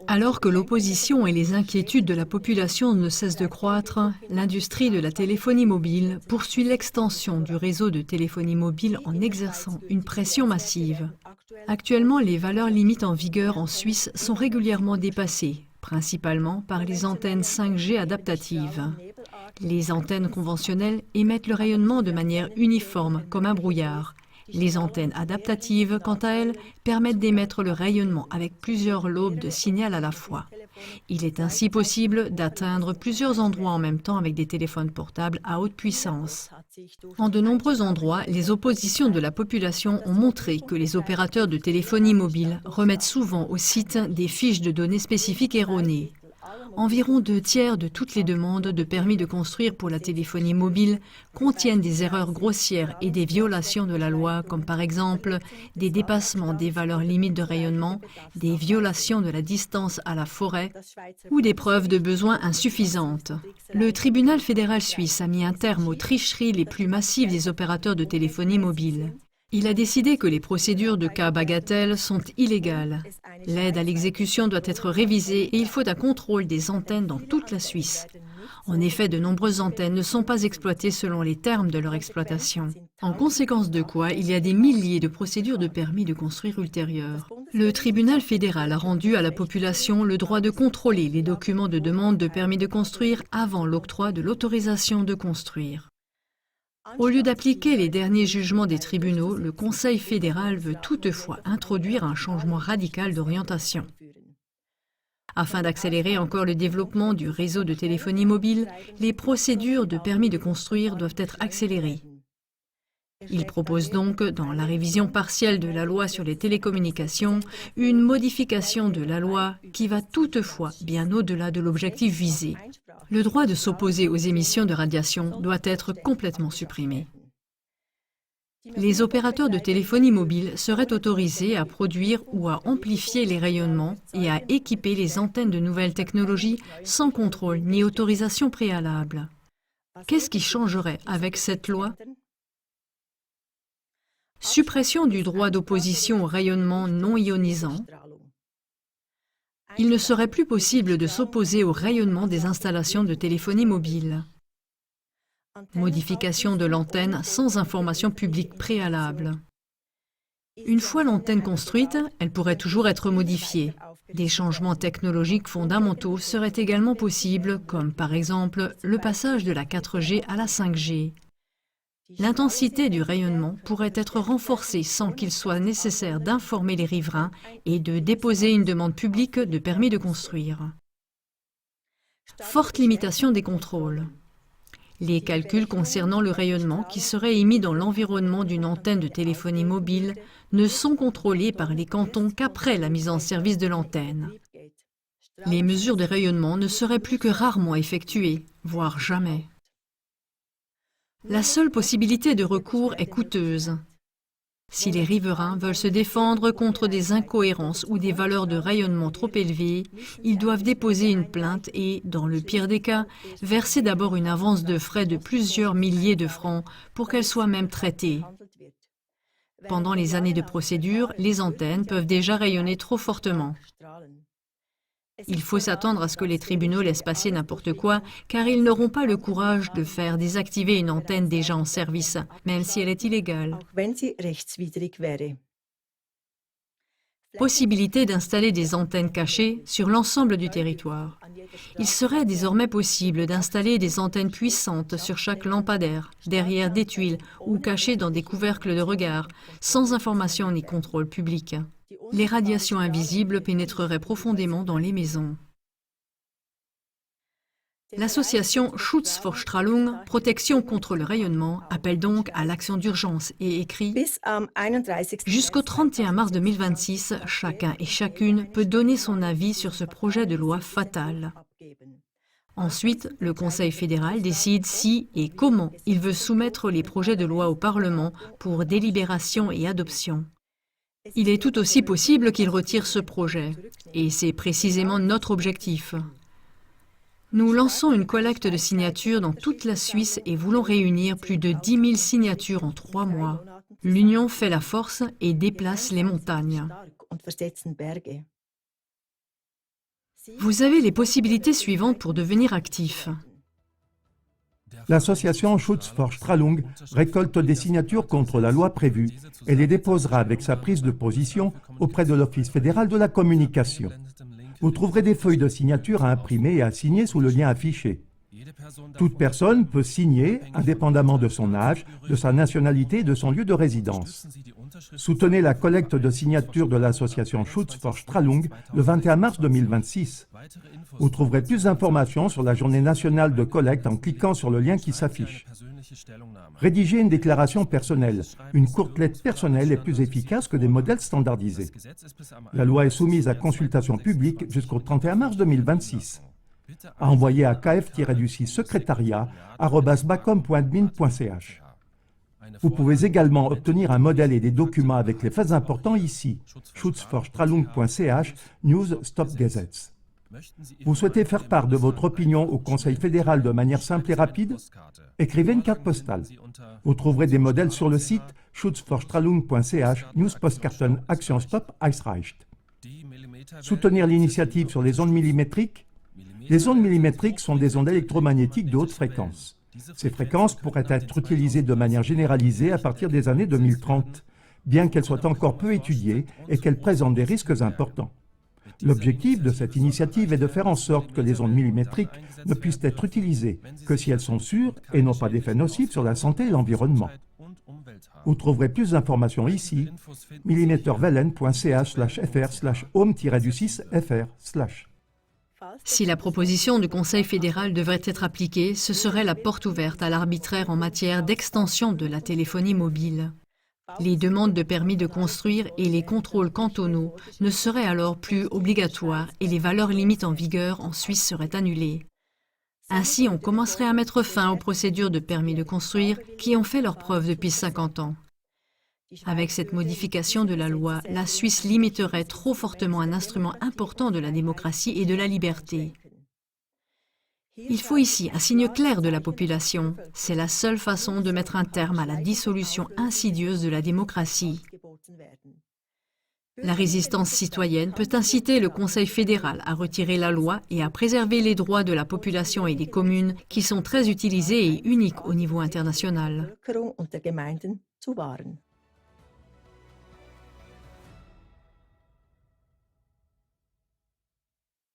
Alors que l'opposition et les inquiétudes de la population ne cessent de croître, l'industrie de la téléphonie mobile poursuit l'extension du réseau de téléphonie mobile en exerçant une pression massive. Actuellement, les valeurs limites en vigueur en Suisse sont régulièrement dépassées, principalement par les antennes 5G adaptatives. Les antennes conventionnelles émettent le rayonnement de manière uniforme, comme un brouillard. Les antennes adaptatives, quant à elles, permettent d'émettre le rayonnement avec plusieurs lobes de signal à la fois. Il est ainsi possible d'atteindre plusieurs endroits en même temps avec des téléphones portables à haute puissance. En de nombreux endroits, les oppositions de la population ont montré que les opérateurs de téléphonie mobile remettent souvent au site des fiches de données spécifiques erronées. Environ 2/3 de toutes les demandes de permis de construire pour la téléphonie mobile contiennent des erreurs grossières et des violations de la loi, comme par exemple des dépassements des valeurs limites de rayonnement, des violations de la distance à la forêt ou des preuves de besoins insuffisantes. Le tribunal fédéral suisse a mis un terme aux tricheries les plus massives des opérateurs de téléphonie mobile. Il a décidé que les procédures de cas bagatelles sont illégales. L'aide à l'exécution doit être révisée et il faut un contrôle des antennes dans toute la Suisse. En effet, de nombreuses antennes ne sont pas exploitées selon les termes de leur exploitation. En conséquence de quoi, il y a des milliers de procédures de permis de construire ultérieures. Le tribunal fédéral a rendu à la population le droit de contrôler les documents de demande de permis de construire avant l'octroi de l'autorisation de construire. Au lieu d'appliquer les derniers jugements des tribunaux, le Conseil fédéral veut toutefois introduire un changement radical d'orientation. Afin d'accélérer encore le développement du réseau de téléphonie mobile, les procédures de permis de construire doivent être accélérées. Il propose donc, dans la révision partielle de la loi sur les télécommunications, une modification de la loi qui va toutefois bien au-delà de l'objectif visé. Le droit de s'opposer aux émissions de radiation doit être complètement supprimé. Les opérateurs de téléphonie mobile seraient autorisés à produire ou à amplifier les rayonnements et à équiper les antennes de nouvelles technologies sans contrôle ni autorisation préalable. Qu'est-ce qui changerait avec cette loi ? Suppression du droit d'opposition au rayonnement non ionisant. Il ne serait plus possible de s'opposer au rayonnement des installations de téléphonie mobile. Modification de l'antenne sans information publique préalable. Une fois l'antenne construite, elle pourrait toujours être modifiée. Des changements technologiques fondamentaux seraient également possibles, comme par exemple le passage de la 4G à la 5G. L'intensité du rayonnement pourrait être renforcée sans qu'il soit nécessaire d'informer les riverains et de déposer une demande publique de permis de construire. Forte limitation des contrôles. Les calculs concernant le rayonnement qui serait émis dans l'environnement d'une antenne de téléphonie mobile ne sont contrôlés par les cantons qu'après la mise en service de l'antenne. Les mesures de rayonnement ne seraient plus que rarement effectuées, voire jamais. La seule possibilité de recours est coûteuse. Si les riverains veulent se défendre contre des incohérences ou des valeurs de rayonnement trop élevées, ils doivent déposer une plainte et, dans le pire des cas, verser d'abord une avance de frais de plusieurs milliers de francs pour qu'elle soit même traitée. Pendant les années de procédure, les antennes peuvent déjà rayonner trop fortement. Il faut s'attendre à ce que les tribunaux laissent passer n'importe quoi, car ils n'auront pas le courage de faire désactiver une antenne déjà en service, même si elle est illégale. Possibilité d'installer des antennes cachées sur l'ensemble du territoire. Il serait désormais possible d'installer des antennes puissantes sur chaque lampadaire, derrière des tuiles ou cachées dans des couvercles de regard, sans information ni contrôle public. Les radiations invisibles pénétreraient profondément dans les maisons. L'association Schutz vor Strahlung, protection contre le rayonnement, appelle donc à l'action d'urgence et écrit « Jusqu'au 31 mars 2026, chacun et chacune peut donner son avis sur ce projet de loi fatal. » Ensuite, le Conseil fédéral décide si et comment il veut soumettre les projets de loi au Parlement pour délibération et adoption. Il est tout aussi possible qu'il retire ce projet, et c'est précisément notre objectif. Nous lançons une collecte de signatures dans toute la Suisse et voulons réunir plus de 10 000 signatures en 3 mois. L'union fait la force et déplace les montagnes. Vous avez les possibilités suivantes pour devenir actif. L'association Schutz vor Strahlung récolte des signatures contre la loi prévue et les déposera avec sa prise de position auprès de l'Office fédéral de la communication. Vous trouverez des feuilles de signature à imprimer et à signer sous le lien affiché. Toute personne peut signer, indépendamment de son âge, de sa nationalité et de son lieu de résidence. Soutenez la collecte de signatures de l'association Schutz vor Strahlung le 21 mars 2026. Vous trouverez plus d'informations sur la journée nationale de collecte en cliquant sur le lien qui s'affiche. Rédigez une déclaration personnelle. Une courte lettre personnelle est plus efficace que des modèles standardisés. La loi est soumise à consultation publique jusqu'au 31 mars 2026. À envoyer à kf-secrétariat@bacom.admin.ch. Vous pouvez également obtenir un modèle et des documents avec les faits importants ici, schutzvorstrahlung.ch, News Stop Gesetz. Vous souhaitez faire part de votre opinion au Conseil fédéral de manière simple et rapide? Écrivez une carte postale. Vous trouverez des modèles sur le site schutzvorstrahlung.ch, News Postkarten Action Stop Eisreicht. Soutenir l'initiative sur les ondes millimétriques? Les ondes millimétriques sont des ondes électromagnétiques de haute fréquence. Ces fréquences pourraient être utilisées de manière généralisée à partir des années 2030, bien qu'elles soient encore peu étudiées et qu'elles présentent des risques importants. L'objectif de cette initiative est de faire en sorte que les ondes millimétriques ne puissent être utilisées que si elles sont sûres et n'ont pas d'effet nocif sur la santé et l'environnement. Vous trouverez plus d'informations ici, millimeterwellen.ch/fr/home-du6fr/. Si la proposition du Conseil fédéral devrait être appliquée, ce serait la porte ouverte à l'arbitraire en matière d'extension de la téléphonie mobile. Les demandes de permis de construire et les contrôles cantonaux ne seraient alors plus obligatoires et les valeurs limites en vigueur en Suisse seraient annulées. Ainsi, on commencerait à mettre fin aux procédures de permis de construire qui ont fait leurs preuves depuis 50 ans. Avec cette modification de la loi, la Suisse limiterait trop fortement un instrument important de la démocratie et de la liberté. Il faut ici un signe clair de la population. C'est la seule façon de mettre un terme à la dissolution insidieuse de la démocratie. La résistance citoyenne peut inciter le Conseil fédéral à retirer la loi et à préserver les droits de la population et des communes qui sont très utilisés et uniques au niveau international.